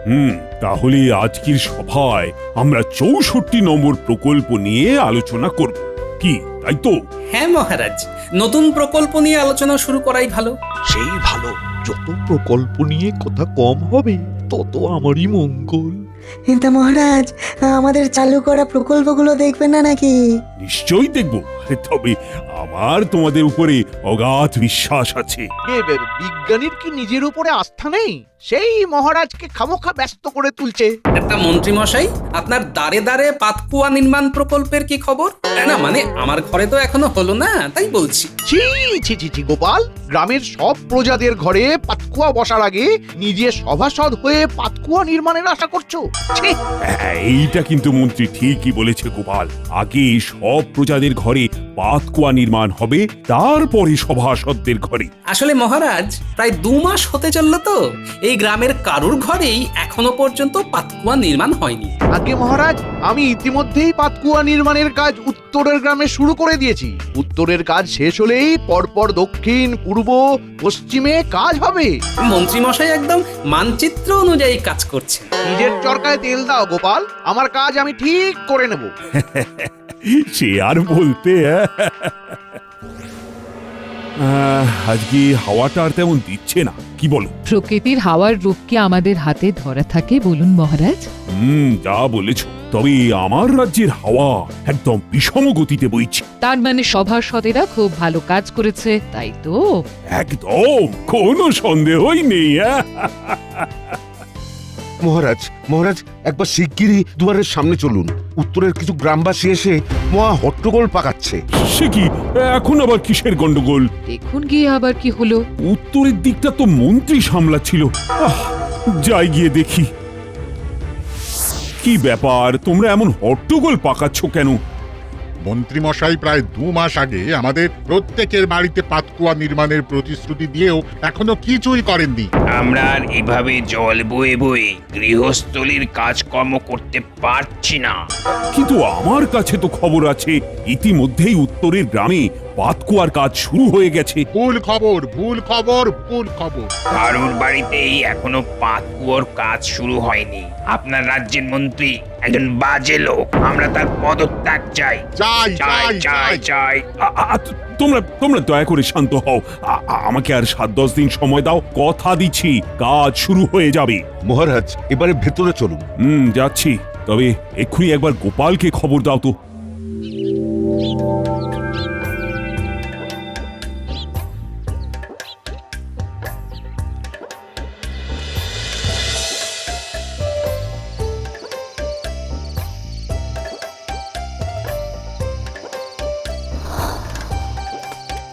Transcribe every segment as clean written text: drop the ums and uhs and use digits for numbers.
হুম, তাহলে আজকের সভায় আমরা ৬৪ নম্বর প্রকল্প নিয়ে আলোচনা করব। কি তাই তো? হ্যাঁ মহারাজ, নতুন প্রকল্প নিয়ে আলোচনা শুরু করাই ভালো। সেই ভালো, যত প্রকল্প নিয়ে কথা কম হবে তত আমারই মঙ্গল। তা মহারাজ, আমাদের চালু করা প্রকল্পগুলো দেখবেন না নাকি? নিশ্চয়ই দেখব। তবে আমার তোমাদের উপরে অগাধ বিশ্বাস আছে। বিজ্ঞানীর কি নিজের উপরে আস্থা নেই? সেই মহারাজকে খামোখা ব্যস্ত করে তুলছে। একটা মন্ত্রী মশাই, আপনার দাঁড়ে দাঁড়ে পাতকুয়া নির্মাণ প্রকল্পের কি খবর? না মানে আমার ঘরে তো এখনো হলো না, তাই বলছি। ছি ছি ছি ছি গোপাল, গ্রামের সব প্রজাদের ঘরে পাতকুয়া বসার আগে নিজে সভাসদ হয়ে পাতকুয়া নির্মাণের আশা করছো? ছি! হ্যাঁ, এইটা কিন্তু মন্ত্রী ঠিকই বলেছে গোপাল। আগে সব প্রজাদের ঘরে পাতকুয়া নির্মাণ হবে, তারপরে সভাসদদের ঘরে। আসলে মহারাজ, প্রায় ২ মাস হতে চললো তো এই গ্রামের কারুর ঘরেই এখনো পর্যন্ত পাতকুয়া নির্মাণ হয়নি। আগে মহারাজ, আমি ইতিমধ্যেই পাতকুয়া নির্মাণের কাজ উত্তরের গ্রামে শুরু করে দিয়েছি। উত্তরের কাজ শেষ হলেই পরপর দক্ষিণ, পূর্ব, পশ্চিমে কাজ হবে। মন্ত্রী মশাই একদম মানচিত্র অনুযায়ী কাজ করছে। নিজের চরকায় তেল দাও গোপাল, আমার কাজ আমি ঠিক করে নেব। সে আর বলতে। আজকে হাওয়াটা আর তেমন দিচ্ছে না, কি বলো? প্রকৃতির হাওয়ার রূপ কি আমাদের হাতে ধরা থাকে বলুন মহারাজ? যা বলেছো। তবে আমার রাজ্যের হাওয়া একদম বিষম গতিতে বইছে। তার মানে সভাসদেরা খুব ভালো কাজ করেছে, তাই তো? একদম কোনো সন্দেহই নেই। মহারাজ, মহারাজ, একবার শিগগিরই দুয়ারের সামনে চলুন। উত্তরের কিছু গ্রামবাসী এসে মহা হট্টগোল পাকাচ্ছে। সে কি, এখন আবার কিসের গন্ডগোল? দেখুন গিয়ে আবার কি হলো। উত্তরের দিকটা তো মন্ত্রী সামলাচ্ছিল। যাই গিয়ে দেখি। কি ব্যাপার, তোমরা এমন হট্টগোল পাকাচ্ছ কেন? মন্ত্রীমশাই প্রায় ২ মাস আগে আমাদের প্রত্যেকের বাড়িতে পাতকুয়া নির্মাণের প্রতিশ্রুতি দিয়েও এখনো কিছুই করেননি। আমরা আর এভাবে জল বয়ে বয়ে গৃহস্থলীর কাজকর্ম করতে পারছি না। কিন্তু আমার কাছে তো খবর আছে, ইতিমধ্যেই উত্তরের গ্রামে পাতকুয়ার কাজ শুরু হয়ে গেছে। ভুল খবর, ভুল খবর, ভুল খবর। কারোর বাড়িতেই এখনো পাতকুয়োর কাজ শুরু হয়নি। আপনার রাজ্যের মন্ত্রী একজন বাজে লোক, আমরা তার পদত্যাগ চাই। চাই চাই চাই চাই। তোমরা দয়া করে শান্ত হও। আমাকে আর ৭-১০ দিন সময় দাও, কথা দিচ্ছি কাজ শুরু হয়ে যাবে। মহারাজ, এবারে ভেতরে চলুন। যাচ্ছি। তবে এক্ষুনি একবার গোপালকে খবর দাও তো।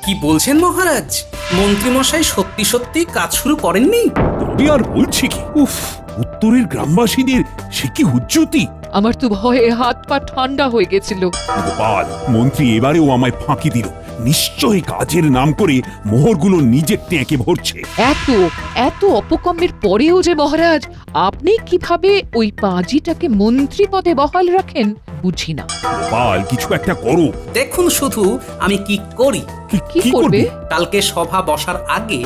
কি বলছেন মহারাজ? মন্ত্রী মশাই সত্যি সত্যি কাজ শুরু করেননি? তবে আর বলছি কি, উফ, উত্তরের গ্রামবাসীদের সে কি উজ্জ্বতি! আমার তো ভয়ে হাত পা ঠান্ডা হয়ে গেছিল। গোপাল, মন্ত্রী এবারেও আমায় ফাঁকি দিল। নিশ্চয়ই কাজের নাম করে মোহরগুলো নিজের ট্যাঁকে ভরছে। এত এত অপকর্মের পরেও যে মহারাজ আপনি কিভাবে ওই পাঁজিটাকে মন্ত্রী পদে বহাল রাখেন বুঝি না। গোপাল, কিছু একটা করো। দেখুন শুধু আমি কি করি। কি করবে? কালকে সভা বসার আগে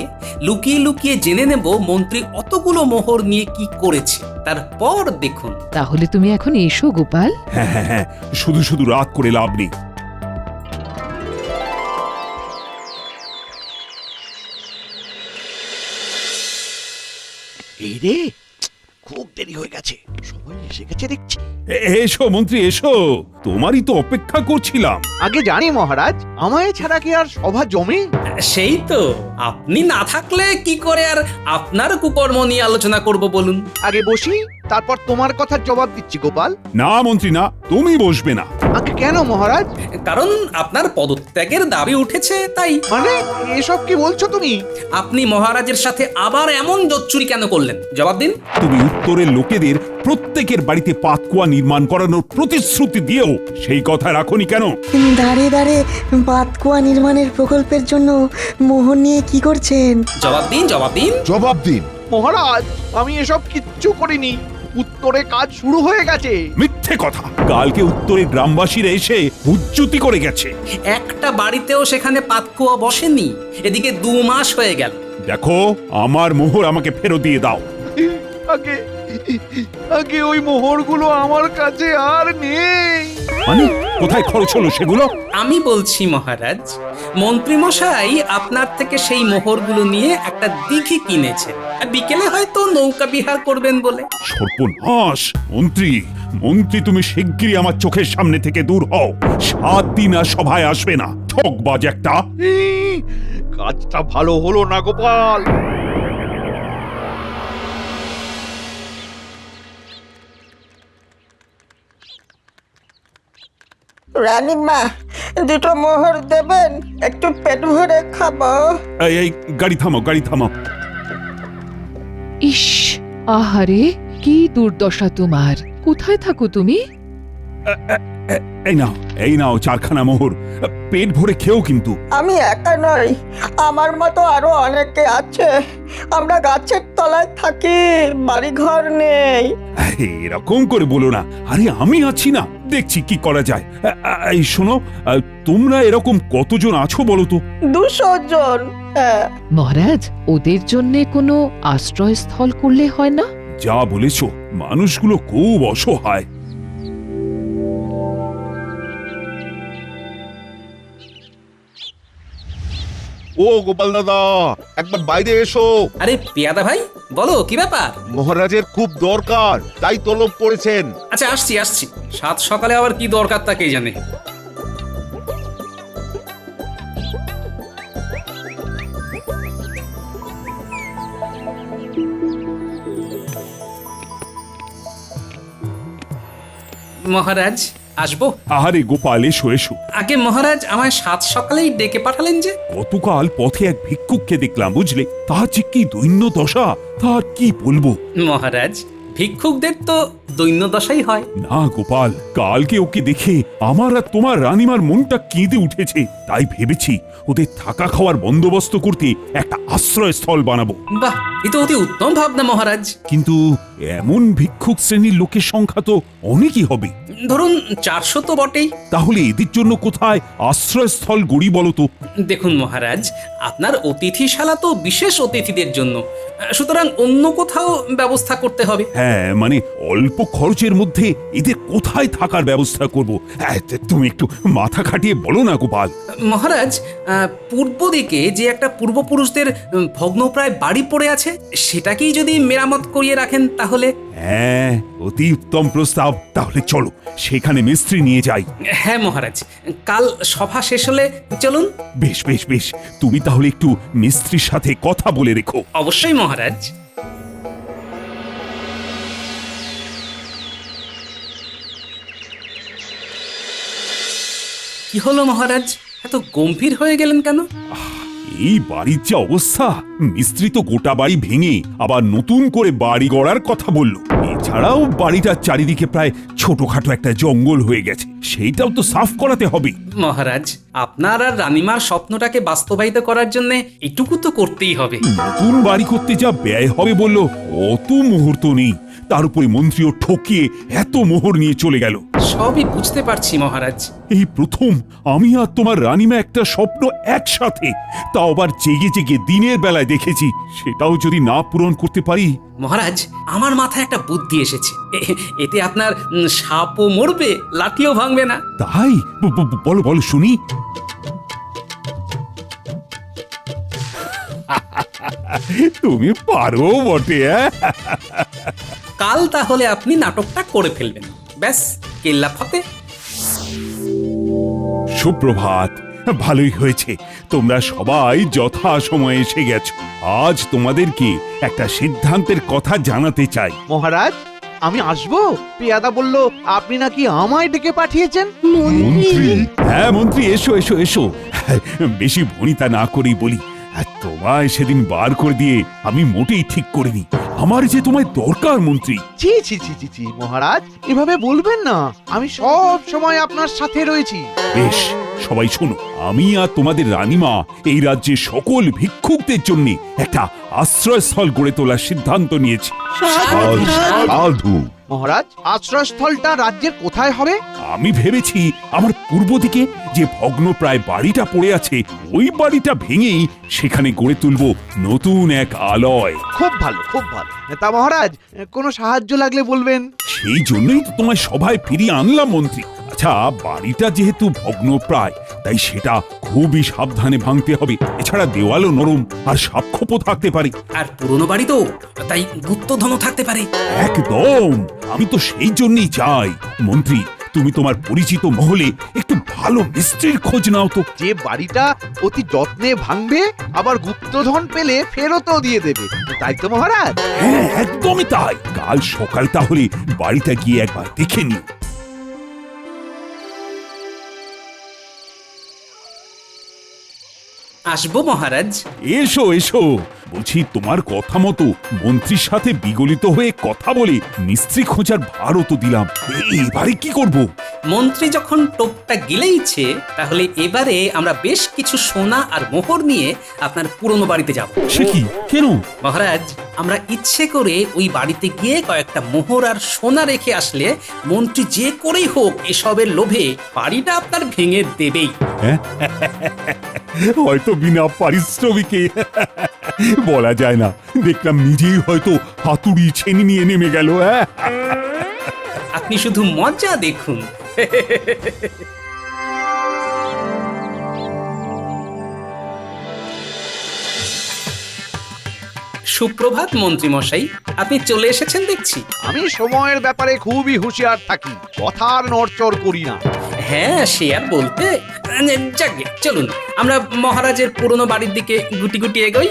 লুকিয়ে লুকিয়ে জেনে নেব মন্ত্রী অতগুলো মোহর নিয়ে কি করেছে, তারপর দেখুন। তাহলে তুমি এখন এসো গোপাল। হ্যাঁ হ্যাঁ হ্যাঁ, শুধু শুধু রাত করে লাভ নেই। এই রে, খুব দেরি হয়ে গেছে, সবাই এসে গেছে দেখছি। এসো মন্ত্রী, এসো, তোমারই তো অপেক্ষা করছিলাম। আগে জানি মহারাজ, আমায় ছাড়া কি আর সভা জমে? সেই তো, আপনি না থাকলে কি করে আর আপনার কুকর্ম নিয়ে আলোচনা করব বলুন। আগে বসি, তারপর তোমার কথার জবাব দিচ্ছি গোপাল। না মন্ত্রী না, তুমি বসবে না। আগে কেন মহারাজ? কারণ আপনার পদত্যাগের দাবি উঠেছে তাই। মানে এসব কি বলছো তুমি? আপনি মহারাজের সাথে আবার এমন জোচ্চুরি কেন করলেন? জবাব দিন। তুমি উত্তরের লোকেদের প্রত্যেকের বাড়িতে পাতকুয়া নির্মাণ করানোর প্রতিশ্রুতি দিয়েও সেই কথা রাখোনি কেন? দাঁড়ে দাঁড়ে পাতকুয়া নির্মাণের প্রকল্পের জন্য মোহর নিয়ে কি করছেন? জবাব দিন, জবাব দিন। জবাব দিন। মহারাজ, আমি এসব কিচ্ছু করিনি। উত্তরে কাজ শুরু হয়ে গেছে। মিথ্যে কথা। কালকে উত্তরের গ্রামবাসীরা এসে হুজ্জুতি করে গেছে। একটা বাড়িতেও সেখানে পাতকুয়া বসেনি, এদিকে ২ মাস হয়ে গেল। দেখো, আমার মোহর আমাকে ফেরত দিয়ে দাও। আগে আগে ওই মোহরগুলো আমার কাছে আর নেই। মানে কোথায় খরচ হলো সেগুলো? আমি বলছি মহারাজ, মন্ত্রী মশাই আপনার থেকে সেই মোহরগুলো নিয়ে একটা দিঘি কিনেছে, বিকেলে হয়তো নৌকা বিহার করবেন বলে। সর্বনাশ! মন্ত্রী মন্ত্রী তুমি শিগগিরই আমার চোখের সামনে থেকে দূর হও। 7 দিন আর সভায় আসবে না, ঠকবাজ একটা। কাজটা ভালো হলো না গোপাল। রানীমা, দুটো মোহর দেবেন? একটু পেট ভরে খাবো। এই গাড়ি থামাও, গাড়ি থামাও। ইস, আহারে, কি দুর্দশা তোমার। কোথায় থাকো তুমি? এই নাও 4খানা মোহর। পেট ভরে খেও কিন্তু। আমি একা নই, আমার মতো আরো অনেকে আছে। আমরা গাছের তলায় থাকি, বাড়ি ঘর নেই। এরকম করে বলো না, আরে আমি আছি না, দেখছি কি করা যায়। এই শোনো, তোমরা এরকম কতজন আছো বলো তো? 200 জন। হ্যাঁ। মহারাজ, ওদের জন্য কোনো আশ্রয়স্থল করলে হয় না? যা বলেছো, মানুষগুলো খুব অসহায়। ও গোপাল দাদা, একবার বাইরে এসো। আরে পেয়াদা ভাই, বলো কি ব্যাপার? মহারাজের খুব দরকার, তাই তলব করেছেন। আচ্ছা, আসছি আসছি। 7 সকালে আবার কি দরকার তা কে জানে। মহারাজ, আসবো? আহারে গোপাল, এসো এসো। আগে মহারাজ, আমায় 7 সকালেই ডেকে পাঠালেন যে? গতকাল পথে এক ভিক্ষুককে দেখলাম, বুঝলে? তার যে কি দৈন্য দশা, তার কি বলবো। মহারাজ, ভিক্ষুকদের তো দৈন্য দশাই হয়। না গোপাল, কালকে ওকে দেখে আমার আর তোমার রানীমার মনটা কেঁদে উঠেছে। তাই ভেবেছি ওদের থাকা খাওয়ার বন্দোবস্ত করতে একটা আশ্রয়স্থল বানাবো। বাহ, এ তো অতি উত্তম ভাবনা মহারাজ। কিন্তু এমন ভিক্ষুক শ্রেণীর লোকের সংখ্যা তো অনেকই হবে। ধরুন 400 তো বটেই। তাহলে এদের জন্য কোথায় আশ্রয়স্থল গড়ি বলো তো? দেখুন মহারাজ, আপনার অতিথিশালা তো বিশেষ অতিথিদের জন্য, সুতরাং অন্য কোথাও ব্যবস্থা করতে হবে। হ্যাঁ, মানে অল্প খরচের মধ্যে এদের কোথায় থাকার ব্যবস্থা করব? তুমি একটু মাথা খাটিয়ে বলো না গোপাল। মহারাজ, পূর্ব দিকে যে একটা পূর্বপুরুষদের ভগ্নপ্রায় বাড়ি পড়ে আছে, সেটাকেই যদি মেরামত করিয়ে রাখেন তাহলে। হ্যাঁ, অতি উত্তম প্রস্তাব। তাহলে চলো সেখানে মিস্ত্রি নিয়ে যাই। হ্যাঁ মহারাজ, কাল সভা শেষ হলে চলুন। বেশ বেশ বেশ, তুমি তাহলে একটু মিস্ত্রির সাথে কথা বলে রেখো। অবশ্যই মহারাজ। কি হলো মহারাজ, এত গম্ভীর হয়ে গেলেন কেন? এই বাড়ির যে অবস্থা, মিস্ত্রি তো গোটা বাড়ি ভেঙে আবার নতুন করে বাড়ি গড়ার কথা বলল। এছাড়াও বাড়িটার চারিদিকে প্রায় ছোটখাটো একটা জঙ্গল হয়ে গেছে, সেইটাও তো সাফ করাতে হবে। মহারাজ, আপনার আর রানীমার স্বপ্নটাকে বাস্তবায়িত করার জন্য এটুকু তো করতেই হবে। নতুন বাড়ি করতে যা ব্যয় হবে বলল, অত মুহূর্ত নেই। তার উপরে মন্ত্রীও ঠকিয়ে এত মোহর নিয়ে চলে গেল। সবই বুঝতে পারছি মহারাজ। এই প্রথম আমি আর তোমার রানীমা একটা স্বপ্ন একসাথে, তাও আবার জেগে জেগে দিনের বেলায় দেখেছি। সেটাও যদি না পূরণ করতে পারি। মহারাজ, আমার মাথায় একটা বুদ্ধি এসেছে। এতে আপনার সাপও মরবে, লাঠিও ভাঙবে না। তাই? বলো বলো শুনি। তুমি পারো বটে। কাল তাহলে আপনি নাটকটা করে ফেলবেন, ব্যাস কেল্লা ফতে। সুপ্রভাত। ভালোই হয়েছে তোমরা সবাই যথা সময়ে এসে গেছো। আজ তোমাদেরকে একটা সিদ্ধান্তের কথা জানাতে চাই। মহারাজ, আমি আসবো? পেয়াদা বলল আপনি নাকি আমায় ডেকে পাঠিয়েছেন। মন্ত্রী? হ্যাঁ মন্ত্রী, এসো এসো এসো। বেশি ভনিতা না করেই বলি, তোমায় সেদিন বার করে দিয়ে আমি মোটেই ঠিক করিনি। আমার যে তোমায় দরকার মন্ত্রী। ছি ছি ছি ছি ছি মহারাজ, এভাবে বলবেন না। আমি সব সময় আপনার সাথে রয়েছি। বেশ, সবাই শোনো, আমি আর তোমাদের রানীমা এই রাজ্যের সকল ভিক্ষুকদের জন্য একটা আশ্রয়স্থল গড়ে তোলার সিদ্ধান্ত নিয়েছি। সাধু মহারাজ, আশ্রয়স্থলটা রাজ্যের কোথায় হবে? আমি ভেবেছি আমার পূর্ব দিকে যে ভগ্নপ্রায় বাড়িটা পড়ে আছে ওই বাড়িটা ভেঙেই সেখানে গড়ে তুলবো নতুন এক আলয়। খুব ভালো, খুব ভালো। তা মহারাজ, কোনো সাহায্য লাগলে বলবেন। সেই জন্যই তো তোমায় সভায় ফিরিয়ে আনলাম মন্ত্রী। আচ্ছা, বাড়িটা যেহেতু ভগ্নপ্রায় তাই সেটা খুবই সাবধানে ভাঙতে হবে। এছাড়া দেওয়ালও নরম আর সাপখোপও থাকতে পারে। আর পুরনো বাড়ি তো, তাই গুপ্তধনও থাকতে পারে। একদম, আমি তো সেই জন্যই চাই। মন্ত্রী, তুমি তোমার পরিচিত মহলে একটু ভালো মিস্ত্রির খোঁজ নাও তো। যে বাড়িটা অতি যত্নে ভাঙবে, আবার গুপ্তধন পেলে ফেরতও দিয়ে দেবে, তাই তো মহারাজ? হ্যাঁ, একদমই তাই। কাল সকাল তাহলে বাড়িটা গিয়ে একবার দেখে নিও। আসবো মহারাজ। এসো এসো, বলছি তোমার কথা মতো মন্ত্রীর সাথে বিগলিত হয়ে কথা বলে মিস্ত্রি খোঁজার ভারও তো দিলাম। এবারে কি করব? মন্ত্রী যখন টোপটা গিলেইছে, তাহলে এবারে আমরা বেশ কিছু সোনা আর মোহর নিয়ে আপনার পুরনো বাড়িতে যাব। সে কি? কেন? মহারাজ, আমরা ইচ্ছে করে ওই বাড়িতে গিয়ে কয়েকটা মোহর আর সোনা রেখে আসলে মন্ত্রী যে করেই হোক এসবের লোভে বাড়িটা আপনার ভেঙে দেবেই। হয়তো বিনা পারিশ্রমিকে, বলা যায় না। দেখলাম নিজেই হয়তো হাতুড়ি ছেনি নিয়ে নেমে গেল। আপনি শুধু মজা দেখুন। সুপ্রভাত মন্ত্রী মশাই, আপনি চলে এসেছেন দেখছি। আমি সময়ের ব্যাপারে খুবই হুঁশিয়ার থাকি, কথার নড়চড় করি না। হ্যাঁ, সে আর বলতে। যাকে চলুন, আমরা মহারাজের পুরনো বাড়ির দিকে গুটি গুটি এগোই।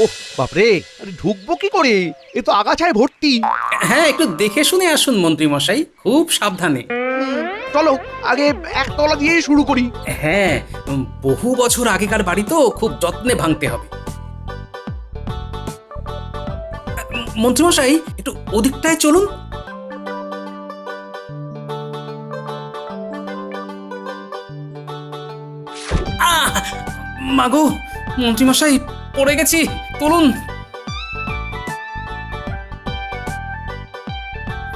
ওহ বাপরে, আরে ঢুকবো কি করে? এ তো আগাছায় ভর্তি। হ্যাঁ, একটু দেখে শুনে আসুন মন্ত্রী মশাই, খুব সাবধানে। চলো আগে একতলা দিয়েই শুরু করি। হ্যাঁ, বহু বছর আগেকার বাড়ি তো, খুব যত্নে ভাঙতে হবে। মন্ত্রী মশাই, একটু ওদিকটায় চলুন। মাগো, মন্ত্রী মশাই, পড়ে গেছি, তুলুন।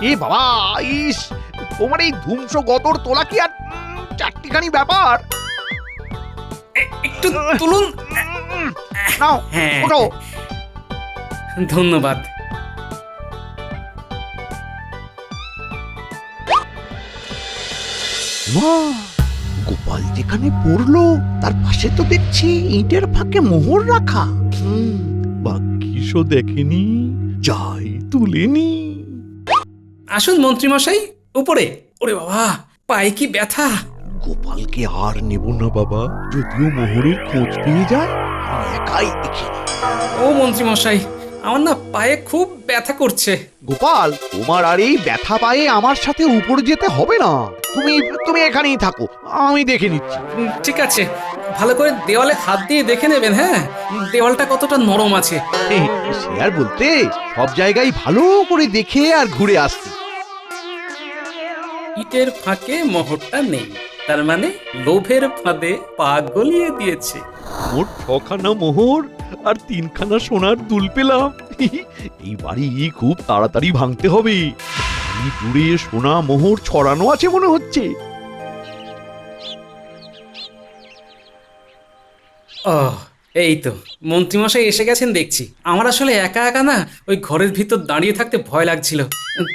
এ বাবা, ইস, তোমার এই ধুমসো গতর তোলা কি আর চারটিখানি ব্যাপার? একটু তুলুন। নাও, হ্যাঁ, ওঠো। ধন্যবাদ। গোপাল যেখানে পড়লো তার পাশে তো দেখছি ইটের ফাঁকে মোহর রাখা। বাক্যিসও দেখেনি, যাই তুলেনি। আসুন মন্ত্রী মশাই, উপরে। ওরে বাবা, পায়ে কি ব্যথা! গোপালকে আর নেব না বাবা, যদিও মোহরের খোঁজ পেয়ে যায় আমি একাই দেখি। ও মন্ত্রী মশাই, আমার না পায়ে খুব ব্যথা করছে। গোপাল, তোমার আর এই ব্যথা পায়ে আমার সাথে উপরে যেতে হবে না। তুমি তুমি এখানেই থাকো, আমি দেখে নিচ্ছি। ঠিক আছে, ভালো করে দেওয়ালে হাত দিয়ে দেখে নেবেন। হ্যাঁ, দেওয়ালটা কতটা নরম আছে। সে আর বলতে, সব জায়গায় ভালো করে দেখে আর ঘুরে আসছি। ইটের ফাঁকে মোহরটা নেই, তার মানে লোভের ফাঁদে পা গলিয়ে দিয়েছে। মোট 6খানা মোহর আর 3খানা সোনার দুল পেলাম। এই বাড়ি খুব তাড়াতাড়ি ভাঙতে হবে। বাড়ি জুড়ে সোনা মোহর ছড়ানো আছে মনে হচ্ছে। ও, এই তো মন্ত্রীমশাই এসে গেছেন দেখছি। আমার আসলে একা একা না ওই ঘরের ভিতর দাঁড়িয়ে থাকতে ভয় লাগছিল,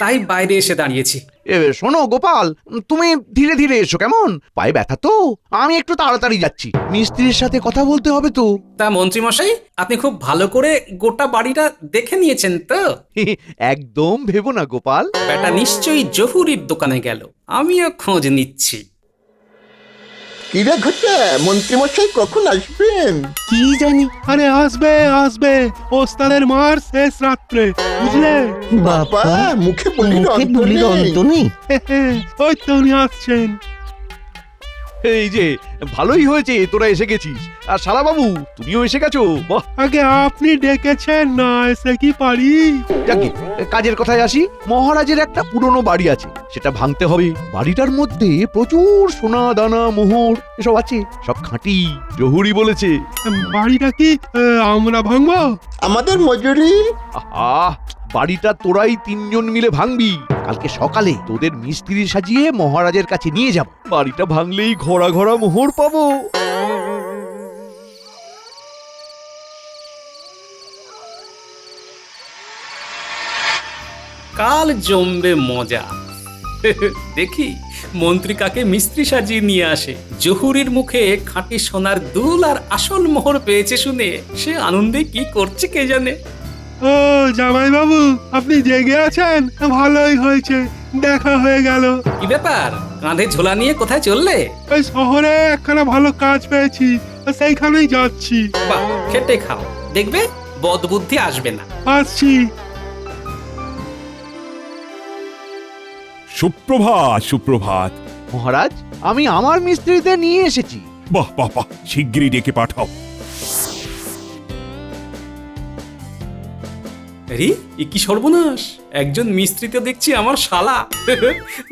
তাই বাইরে এসে দাঁড়িয়েছি। শোনো গোপাল, তুমি ধীরে ধীরে এসো কেমন? পায়ে ব্যথা তো, আমি একটু তাড়াতাড়ি যাচ্ছি, মিস্ত্রির সাথে কথা বলতে হবে তো। তা মন্ত্রীমশাই, আপনি খুব ভালো করে গোটা বাড়িটা দেখে নিয়েছেন তো? একদম ভেবো না গোপাল। বেটা নিশ্চয়ই জহুরির দোকানে গেল, আমিও খোঁজ নিচ্ছি। কিরে ঘটে, মন্ত্রীমশাই কখন আসবেন? কি জানি। আরে আসবে আসবে, ওস্তাদের মার শেষ রাত্রে, বুঝলে? বাবা, মুখে বলির অন্ত নেই। ওই তো উনি আসছেন। এই যে ভালোই হয়েছে তোরা এসে গেছিস। আর শালা বাবু তুমিও এসে গেছো, বাহ। আগে আপনি ডেকেছেন, না এসে কি পারি? যাকে কাজের কথায় আসি, মহারাজের একটা পুরনো বাড়ি আছে, সেটা ভাঙতে হবে। বাড়িটার মধ্যে প্রচুর সোনা দানা মোহর এসব আছে, সব খাঁটি, জহুরি বলেছে। বাড়িটা কি আমরা ভাঙবো? আমাদের মজুরি। আহা, বাড়িটা তোরাই তিনজন মিলে ভাঙবি। কালকে সকালে তোদের মিস্ত্রি সাজিয়ে মহারাজের কাছে নিয়ে যাব। বাড়িটা ভাঙলেই ঘোড়া ঘোড়া মোহর পাবো। কাল জমবে মজা। দেখি মন্ত্রী কাকে মিস্ত্রি সাজিয়ে নিয়ে আসে। জহুরির মুখে খাঁটি সোনার দুল আর আসল মোহর পেয়েছে শুনে সে আনন্দে কি করছে কে জানে। ও জামাই বাবু, আপনি জেগে আছেন? ভালোই হয়েছে, দেখা হয়ে গেল। কি ব্যাপার, কাঁধে ঝোলা নিয়ে কোথায় চললে? ওই শহরে একখানা ভালো কাজ পেয়েছি, সেইখানেই যাচ্ছি। বাহ, খেটে খাও, দেখবে বদবুদ্ধি আসবে না। আসছি। সুপ্রভাত, সুপ্রভাত। মহারাজ, আমি আমার মিস্ত্রিদের নিয়ে এসেছি। বাহ বাহ বাহ, শিগগিরই ডেকে পাঠাও। আরে এ কি সর্বনাশ! একজন মিস্ত্রি তো দেখছি আমার শালা।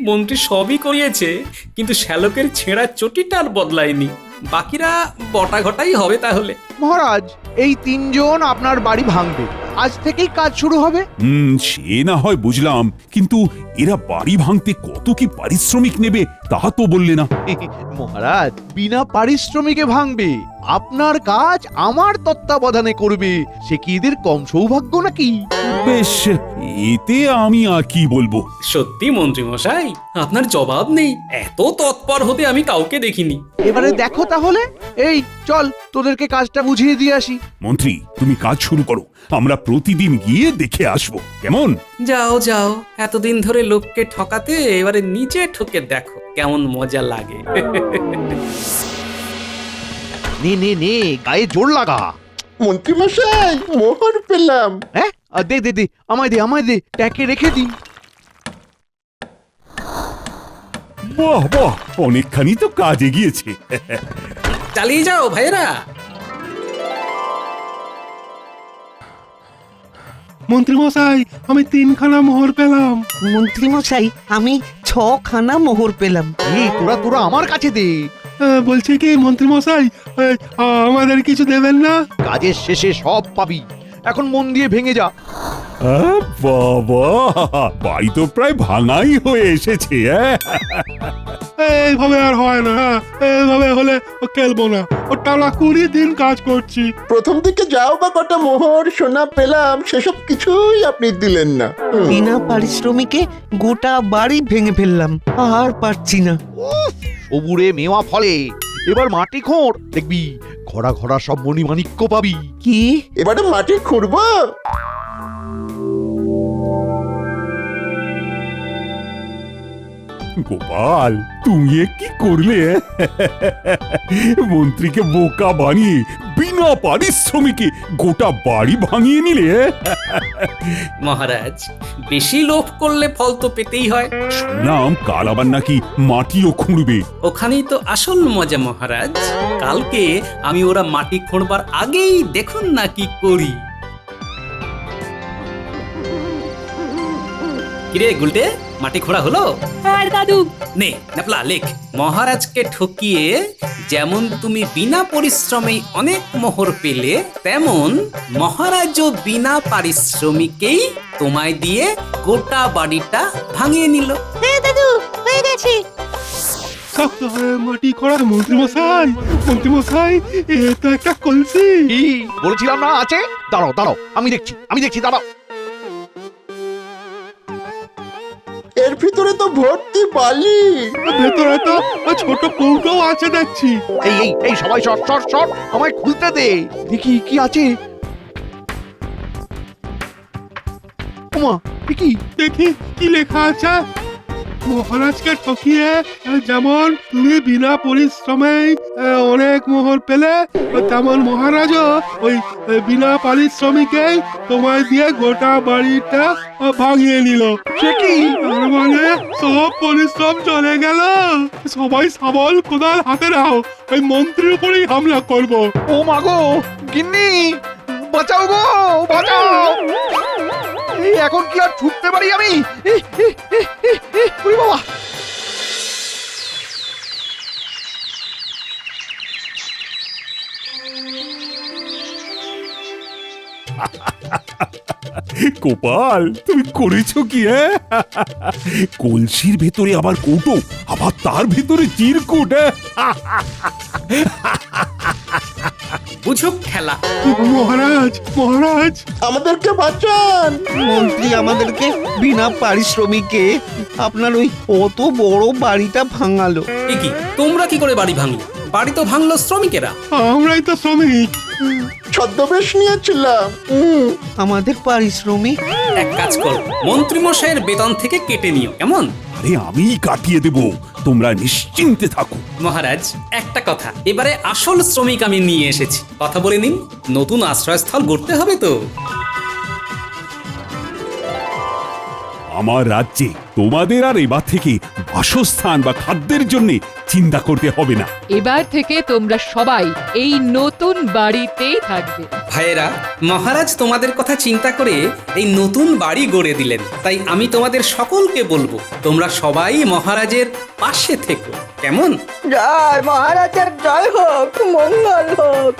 মন্ত্রী সবই করিয়েছে, কিন্তু শ্যালকের ছেঁড়া চটিটা আর বদলায়নি। বাকিরা বটা ঘটাই হবে তাহলে। মহারাজ, এই তিনজন আপনার বাড়ি ভাঙবে, আজ থেকেই কাজ শুরু হবে। সে না হয় বুঝলাম, কিন্তু এরা বাড়ি ভাঙতে কত কি পারিশ্রমিক নেবে তা তো বললে না। মহারাজ, বিনা পারিশ্রমিকে ভাঙবে, আপনার কাজ আমার তত্ত্বাবধানে করবে। সে কি এদের কম সৌভাগ্য নাকি? বেশ, এতে আমি আর কি বলবো। সত্যি মন্ত্রী মশাই, আপনার জবাব নেই। এত তৎপর হতে আমি কাউকে দেখিনি। এবারে দেখো তাহলে। এই চল, তোদেরকে কাজটা বুঝিয়ে দিয়ে আসি। মন্ত্রী, তুমি কাজ শুরু করো, আমরা প্রতিদিন গিয়ে দেখে আসবো, কেমন? যাও যাও, এতদিন ধরে লোককে ঠকাতে এবারে নিজে ঠকে দেখো কেমন মজা লাগে। নে নে নে, গায়ে জোর লাগা। মন্ত্রী মশাই, মোহর পেলাম। হ্যাঁ, দে দে দে, আমায় দে, আমায় দে, ট্যাকে রেখে দিন। বাহ বাহ, অনেকখানি তো কাজ এগিয়েছে। চালিয়ে যাও ভাইরা। মন্ত্রী মশাই, আমি 3খানা মোহর পেলাম। মন্ত্রী মশাই, আমি 6খানা মোহর পেলাম। এই তোরা তোরা আমার কাছে দে। বলছি কি মন্ত্রী মশাই, আমাদের কিছু দেবেন না? কাজের শেষে সব পাবি, এখন মন দিয়ে ভেঙে যা। বাবা, বাড়ি তো প্রায় ভাঙাই হয়ে এসেছে। এইভাবে আর হয় না, এইভাবে হলে খেলবো না। ও টানা 20 দিন কাজ করছি। প্রথম দিকে যাও বা কটা মোহর সোনা পেলাম, সেসব কিছুই আপনি দিলেন না। বিনা পারিশ্রমিকে গোটা বাড়ি ভেঙে ফেললাম, আর পারছি না। সবুরে মেওয়া ফলে, এবার মাটি খোঁড়, দেখবি ঘোড়া ঘোড়া সব মণিমাণিক্য পাবি। কি? এবারে মাটি খুঁড়বো? গোপাল, তুমি এ কি করলে? মন্ত্রীকে বোকা বানিয়ে বিনা পারিশ্রমিকে গোটা বাড়ি ভাঙিয়ে নিলে। মহারাজ, বেশি লোভ করলে ফল তো পেতেই হয়। শুনলাম কাল আবার নাকি মাটিও খুঁড়বে। ওখানেই তো আসল মজা মহারাজ। কালকে আমি ওরা মাটি খোঁড়বার আগেই দেখুন না কি করি। কিরে গুলটে, মাটি খোঁড়া হলো? আর দাদু, নে নেপলা লেখ। মহারাজকে ঠকিয়ে যেমন তুমি বিনা পরিশ্রমে অনেক মোহর পেলে, তেমন মহারাজও বিনা পারিশ্রমিকেই তোমায় দিয়ে গোটা বাড়িটা ভাঙিয়ে নিল। হ্যাঁ দাদু, হয়ে গেছে। শক্ত হয়ে মাটি করা। মন্ত্রী মশাই, মন্ত্রী মশাই, এ তো একটা কলসি। কি বলেছিলাম না আছে? দাঁড়াও দাঁড়াও, আমি দেখছি, দাঁড়াও। এর ভিতরে তো ভর্তি বালি। ভেতরে তো ছোট কৌটো আছে দেখছি। এই এই এই সবাই সর সর সর, আমায় খুলতে দে, দেখি কি আছে। ওমা, কি? দেখি কি লেখা আছে। মহারাজকে ঠকিয়ে যেমন তুমি বিনা পরিশ্রমে অনেক মোহর পেলে, তেমন মহারাজও ওই বিনা পারিশ্রমিকেই তোমায় দিয়ে গোটা বাড়িটা ভাঙিয়ে নিল। সে কি? তার মানে সব পরিশ্রম চলে গেল। সবাই সাবল কোদাল হাতে নাও, ওই মন্ত্রীর উপরেই হামলা করব। ও মাগো, গিন্নি বাঁচাও গো, বাঁচাও! এই এখন কি আর ছুটতে পারি আমি? ওরে বাবা! গোপাল, তুমি করেছো কি? কলসির ভেতরে আবার কৌটো, আবার তার ভেতরে চিরকুট। বুঝুক খেলা। মহারাজ, মহারাজ, আমাদেরকে বাঁচান। মন্ত্রী আমাদেরকে বিনা পারিশ্রমিকে আপনার ওই অত বড় বাড়িটা ভাঙালো। এ কি, তোমরা কি করে বাড়ি ভাঙলে? বাড়ি তো ভাঙলো শ্রমিকেরা। আমরাই তো শ্রমিক। ছদ্মবেশ নিয়েছিলাম। আমাদের পারিশ্রমিক? এক কাজ করো, মন্ত্রী মশাইয়ের বেতন থেকে কেটে নিও, কেমন? আরে আমি কাটিয়ে দেব, তোমরা নিশ্চিন্তে থাকো। মহারাজ, একটা কথা, এবারে আসল শ্রমিক আমি নিয়ে এসেছি, কথা বলে নিন। নতুন আশ্রয়স্থল গড়তে হবে তো। আমার রাজ্যে তোমাদের আর এবার থেকে বাসস্থান বা খাদ্যের জন্য চিন্তা করতে হবে না। এবার থেকে তোমরা সবাই এই নতুন বাড়িতেই থাকবে। ভাইয়েরা, মহারাজ তোমাদের কথা চিন্তা করে এই নতুন বাড়ি গড়ে দিলেন, তাই আমি তোমাদের সকলকে বলবো, তোমরা সবাই মহারাজের পাশে থেকো, কেমন? জয় মহারাজের জয় হোক, মঙ্গল হোক।